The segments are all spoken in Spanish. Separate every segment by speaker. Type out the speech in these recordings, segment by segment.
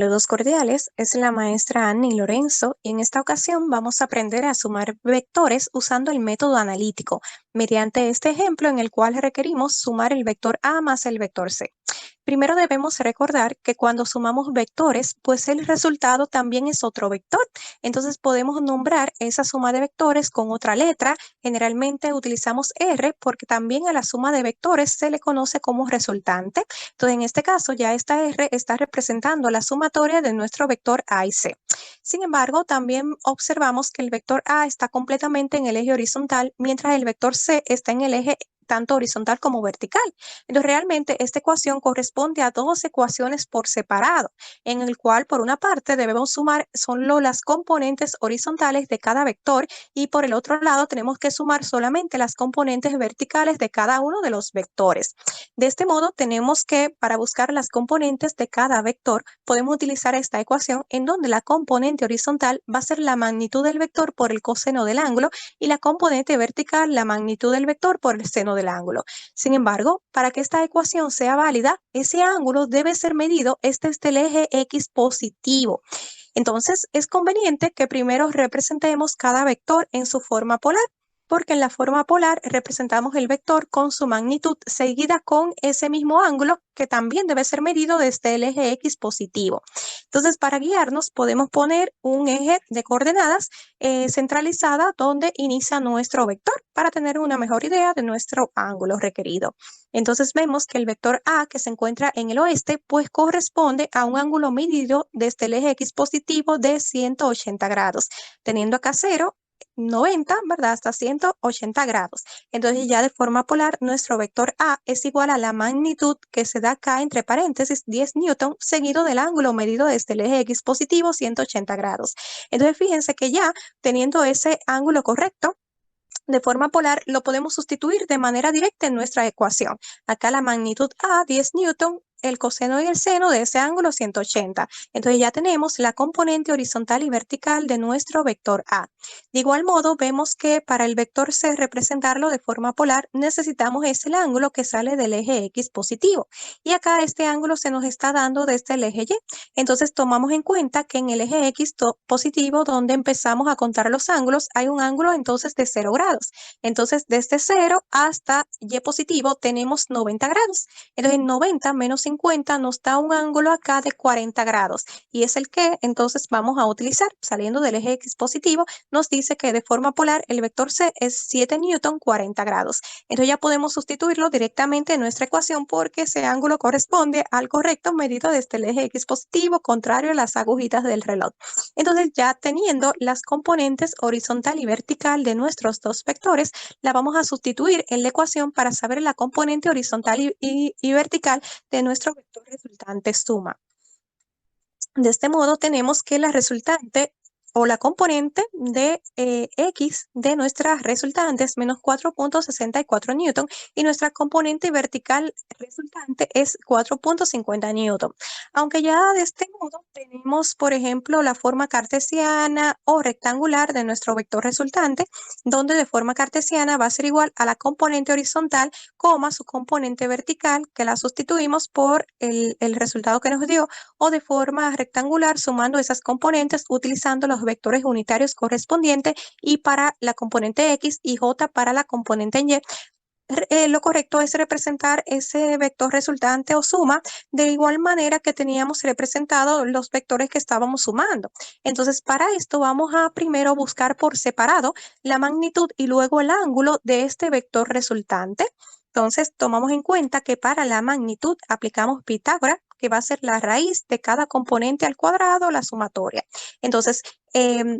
Speaker 1: Saludos cordiales, es la maestra Annie Lorenzo y en esta ocasión vamos a aprender a sumar vectores usando el método analítico, mediante este ejemplo en el cual requerimos sumar el vector A más el vector C. Primero debemos recordar que cuando sumamos vectores, pues el resultado también es otro vector. Entonces podemos nombrar esa suma de vectores con otra letra. Generalmente utilizamos R porque también a la suma de vectores se le conoce como resultante. Entonces en este caso ya esta R está representando la sumatoria de nuestro vector A y C. Sin embargo, también observamos que el vector A está completamente en el eje horizontal, mientras el vector C está en el eje tanto horizontal como vertical. Entonces, realmente esta ecuación corresponde a dos ecuaciones por separado, en el cual por una parte debemos sumar solo las componentes horizontales de cada vector y por el otro lado tenemos que sumar solamente las componentes verticales de cada uno de los vectores. De este modo, tenemos que, para buscar las componentes de cada vector, podemos utilizar esta ecuación en donde la componente horizontal va a ser la magnitud del vector por el coseno del ángulo y la componente vertical la magnitud del vector por el seno del ángulo. Sin embargo, para que esta ecuación sea válida, ese ángulo debe ser medido desde el eje X positivo. Entonces, es conveniente que primero representemos cada vector en su forma polar, porque en la forma polar representamos el vector con su magnitud seguida con ese mismo ángulo que también debe ser medido desde el eje X positivo. Entonces, para guiarnos podemos poner un eje de coordenadas centralizada donde inicia nuestro vector para tener una mejor idea de nuestro ángulo requerido. Entonces vemos que el vector A que se encuentra en el oeste pues corresponde a un ángulo medido desde el eje X positivo de 180 grados, teniendo acá 0, 90, ¿verdad? Hasta 180 grados. Entonces ya de forma polar nuestro vector A es igual a la magnitud que se da acá entre paréntesis 10 newton seguido del ángulo medido desde el eje X positivo 180 grados. Entonces fíjense que ya teniendo ese ángulo correcto, de forma polar lo podemos sustituir de manera directa en nuestra ecuación. Acá la magnitud A, 10 newton, el coseno y el seno de ese ángulo 180. Entonces ya tenemos la componente horizontal y vertical de nuestro vector A. De igual modo, vemos que para el vector C representarlo de forma polar necesitamos ese ángulo que sale del eje X positivo. Y acá este ángulo se nos está dando desde el eje Y. Entonces tomamos en cuenta que en el eje X positivo, donde empezamos a contar los ángulos, hay un ángulo entonces de 0 grados. Entonces desde 0 hasta Y positivo tenemos 90 grados. Entonces 90 menos 50 nos da un ángulo acá de 40 grados y es el que entonces vamos a utilizar. Saliendo del eje X positivo nos dice que de forma polar el vector C es 7 newton 40 grados. Entonces ya podemos sustituirlo directamente en nuestra ecuación porque ese ángulo corresponde al correcto medido desde el eje X positivo contrario a las agujitas del reloj. Entonces ya teniendo las componentes horizontal y vertical de nuestros dos vectores, la vamos a sustituir en la ecuación para saber la componente horizontal y vertical de nuestro vector resultante suma. De este modo tenemos que la resultante o la componente de X de nuestra resultante es menos 4.64 newton y nuestra componente vertical resultante es 4.50 newton. Aunque ya de este modo tenemos, por ejemplo, la forma cartesiana o rectangular de nuestro vector resultante, donde de forma cartesiana va a ser igual a la componente horizontal, coma su componente vertical, que la sustituimos por el resultado que nos dio, o de forma rectangular sumando esas componentes utilizando los vectores unitarios correspondientes y para la componente X y J para la componente Y. Lo correcto es representar ese vector resultante o suma de igual manera que teníamos representado los vectores que estábamos sumando. Entonces, para esto vamos a primero buscar por separado la magnitud y luego el ángulo de este vector resultante. Entonces, tomamos en cuenta que para la magnitud aplicamos Pitágoras, que va a ser la raíz de cada componente al cuadrado, la sumatoria. Entonces,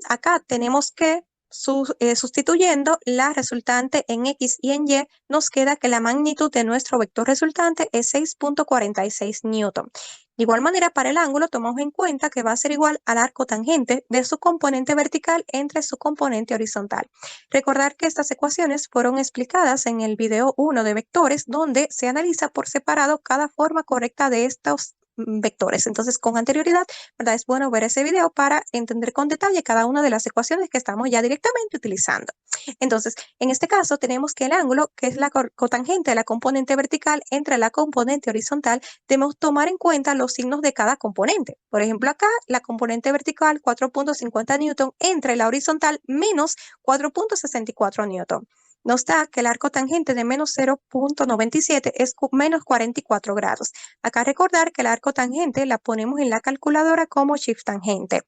Speaker 1: acá tenemos que sustituyendo la resultante en X y en Y, nos queda que la magnitud de nuestro vector resultante es 6.46 newton. De igual manera, para el ángulo tomamos en cuenta que va a ser igual al arco tangente de su componente vertical entre su componente horizontal. Recordar que estas ecuaciones fueron explicadas en el video 1 de vectores, donde se analiza por separado cada forma correcta de estos vectores. Entonces, con anterioridad, ¿verdad? Es bueno ver ese video para entender con detalle cada una de las ecuaciones que estamos ya directamente utilizando. Entonces, en este caso tenemos que el ángulo, que es la cotangente de la componente vertical entre la componente horizontal, debemos tomar en cuenta los signos de cada componente. Por ejemplo, acá la componente vertical 4.50 newton entre la horizontal menos 4.64 newton. Nos da que el arco tangente de menos 0.97 es menos 44 grados. Acá recordar que el arco tangente la ponemos en la calculadora como shift tangente.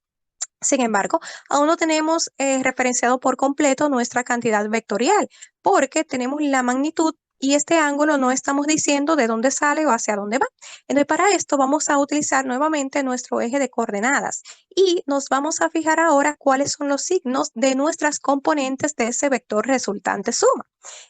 Speaker 1: Sin embargo, aún no tenemos referenciado por completo nuestra cantidad vectorial, porque tenemos la magnitud y este ángulo no estamos diciendo de dónde sale o hacia dónde va. Entonces, para esto vamos a utilizar nuevamente nuestro eje de coordenadas y nos vamos a fijar ahora cuáles son los signos de nuestras componentes de ese vector resultante suma.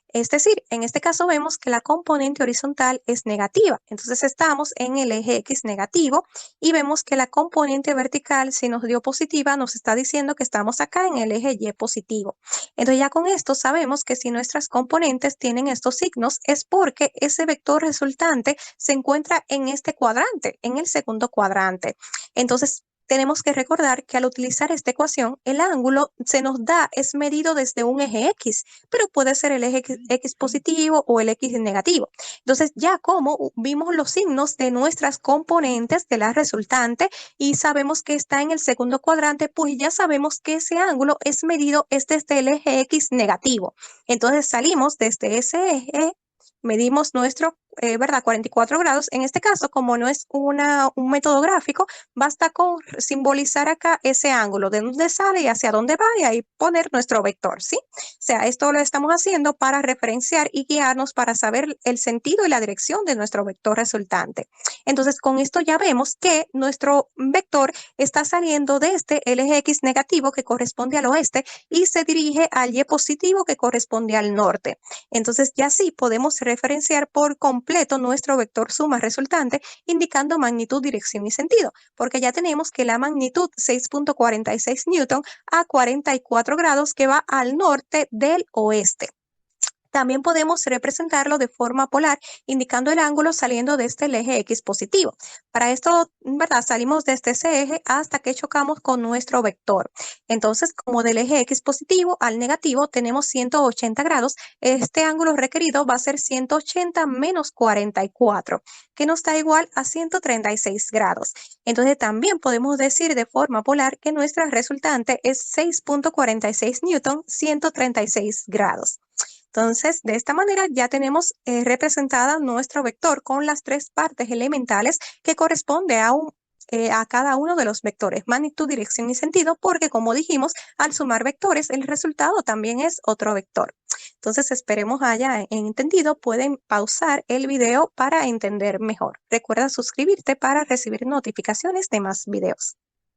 Speaker 1: Es decir, en este caso vemos que la componente horizontal es negativa. Entonces estamos en el eje X negativo y vemos que la componente vertical, si nos dio positiva, nos está diciendo que estamos acá en el eje Y positivo. Entonces ya con esto sabemos que si nuestras componentes tienen estos signos es porque ese vector resultante se encuentra en este cuadrante, en el segundo cuadrante. Entonces, tenemos que recordar que al utilizar esta ecuación, el ángulo se nos da, es medido desde un eje X, pero puede ser el eje X positivo o el X negativo. Entonces, ya como vimos los signos de nuestras componentes de la resultante y sabemos que está en el segundo cuadrante, pues ya sabemos que ese ángulo es medido es desde el eje X negativo. Entonces, salimos desde ese eje, medimos nuestro, ¿verdad? 44 grados. En este caso, como no es un método gráfico, basta con simbolizar acá ese ángulo, de dónde sale y hacia dónde va, y ahí poner nuestro vector, ¿sí? O sea, esto lo estamos haciendo para referenciar y guiarnos para saber el sentido y la dirección de nuestro vector resultante. Entonces, con esto ya vemos que nuestro vector está saliendo desde el eje X negativo, que corresponde al oeste, y se dirige al Y positivo, que corresponde al norte. Entonces, ya sí podemos referenciar por completo nuestro vector suma resultante, indicando magnitud, dirección y sentido, porque ya tenemos que la magnitud 6.46 newton a 44 grados que va al norte del oeste. También podemos representarlo de forma polar, indicando el ángulo saliendo desde el eje X positivo. Para esto, ¿verdad? Salimos desde ese eje hasta que chocamos con nuestro vector. Entonces, como del eje X positivo al negativo tenemos 180 grados, este ángulo requerido va a ser 180 menos 44, que nos da igual a 136 grados. Entonces, también podemos decir de forma polar que nuestra resultante es 6.46 newton, 136 grados. Entonces, de esta manera ya tenemos representada nuestro vector con las tres partes elementales que corresponde a cada uno de los vectores, magnitud, dirección y sentido, porque como dijimos, al sumar vectores, el resultado también es otro vector. Entonces, esperemos haya entendido. Pueden pausar el video para entender mejor. Recuerda suscribirte para recibir notificaciones de más videos.